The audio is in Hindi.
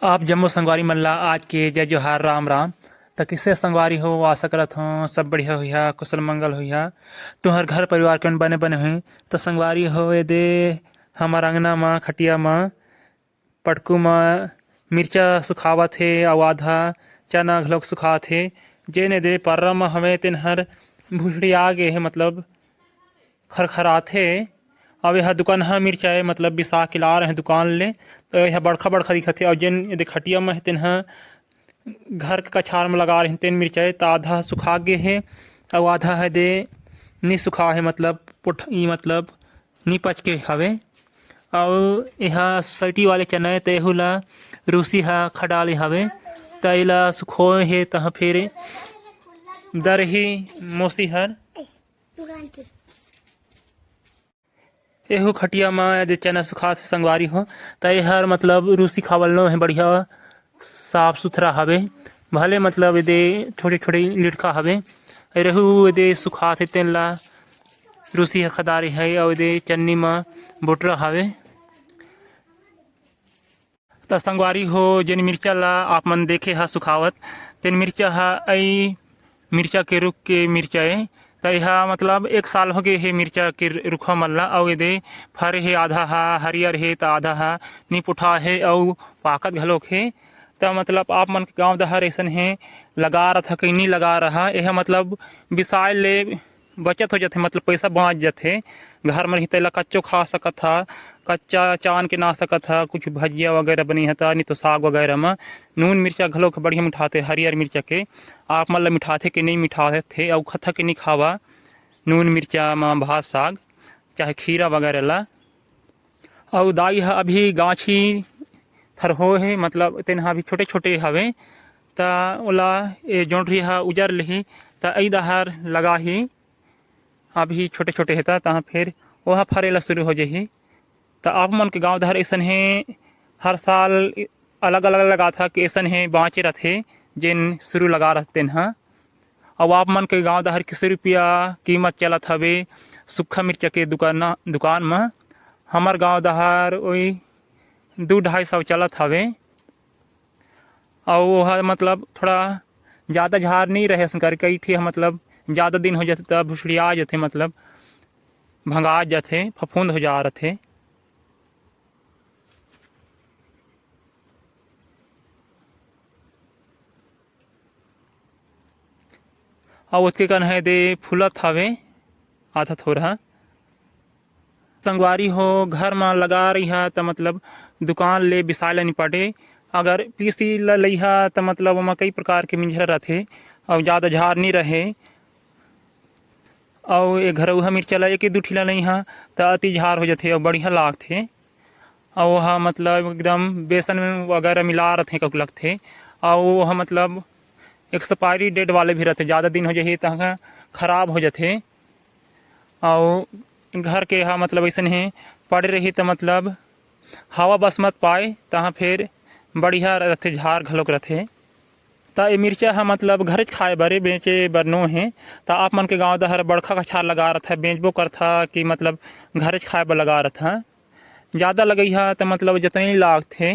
आप जम्मो संगवारी मन ला आज के जय जोहार राम राम। त किसे संगवारी हो आशा करत हो सब बढ़िया होइहा, कुशल मंगल होइहा। तुहर घर परिवार कन बने बने होई त संगवारी हो ए दे हमर अंगना म खटिया म पटकू म मिर्चा सुखावत हे अउ आधा चना घलोक सुखात हे। जेने दे पर्रा म हवे तेनहर भुसड़ी आगे हे, मतलब खरखराथे। अब यह दुकानहा मिर्चा है, मतलब बिसा के ला रहे दुकान ले। तो यह बड़खा बड़खा दिखत हे। और जेन यदि खटिया में तेनहा घर के कछार में लगा रहे तेन मिर्चा है, तो आधा सुखा गे हे और आधा है दे नी सुखा है, मतलब मतलब नी पच के हवे। और यह सोसाइटी वाले चना है तेहू ला रूसी हा खडाले हवे। त एला सुखोए हे तहाँ फिर दरही मोसी हर एहू खटिया में यदि चना सुखा से संगवारी हो त एहर मतलब रूसी खावल है, बढ़िया साफ सुथरा हवे। भले मतलब यदि छोटे छोटे लिटका हवे रहू यदि सुखा थे तेन ला रूसी ह खदारी है। और यदि चन्नी में बोटरा हवे त संगवारी हो जेन मिर्चा ला आप मन देखे हा सुखावत तेन मिर्चा हा आई मिर्चा के रुख के मिर्चा है। त यह मतलब 1 साल हो गए हे मिर्चा के रुखा मन ला। और यदि फरे हे आधा हा हरियर हे त आधा हा नी पुठा हे और पाकत घलोक हे। त मतलब आप मन के गांव दहर ऐसन है लगा रहा था कहीं नहीं लगा रहा, यह मतलब बिसाय ले बचत हो जाते, मतलब पैसा बाँच जाते। घर में रहते ला कच्चो खा सकत था, कच्चा चान के ना सकत था, कुछ भजिया वगैरह बनी हता, नहीं तो साग वगैरह में नून मिर्चा घलोक बढ़िया मिठाते। हरियर मिर्चा के आप मन ला मिठाते कि नहीं मिठाते थे और खथा के नहीं खावा नून मिर्चा में भात साग चाहे खीरा वगैरह ला। और दाई हा अभी गाछी थर हो है, मतलब तेनहा भी छोटे छोटे हवे। त ओला ए जोंढरी हा उजर लेही त आई दहर लगा ही अभी छोटे छोटे हेता तहाँ फिर वह फरेला शुरू हो जाही। त आप मन के गांव दहर ऐसन है हर साल अलग अलग लगा था कि ऐसन है बाँचे रथे जेन शुरू लगा रहते तेनहा। और आप मन के गांव दहर किस रुपया कीमत चलत हवे सूखा मिर्चा के दुकान में। हमार गांव दहर वही 200-250 चलत हवे। और वह मतलब थोड़ा ज़्यादा झार नहीं रहे संकर कई ठे, मतलब ज़्यादा दिन हो जाते तब भुसड़िया जाते, मतलब भंगा जाते, फफूंद हो जा रहे। और उसके कन है दे फूलत हवे आधा थोड़ा। संगवारी हो घर में लगा रही है तो मतलब दुकान ले बिसाय ला नहीं पड़े। अगर पीसी ला लइहा तो मतलब वहाँ कई प्रकार के मिंजरा रहते और ज़्यादा झार नहीं रहे। और ये घरउहा मिर्चा ला एक दू ठिला नहीं हा तो अति झार हो जाते और बढ़िया लागथे। और वह मतलब एकदम बेसन वगैरह मिला रहते कक लगथे। और वह मतलब एक्सपायरी डेट वाले भी रहते, ज़्यादा दिन हो जाही तो खराब हो जाते। और घर के यहाँ मतलब ऐसा है पड़े रही तो मतलब हवा बस मत पाए तहाँ फिर बढ़िया रहते, झार घलोक रहते। त ये मिर्चा हा मतलब घर खाए बरे बेचे बर नो है। तो आप मन के गांव दहर बड़खा कछार लगा रहा था बेचबो करथा कि मतलब घर खाए बर लगा रहा था। ज़्यादा लगई हा तो मतलब जितने लागथे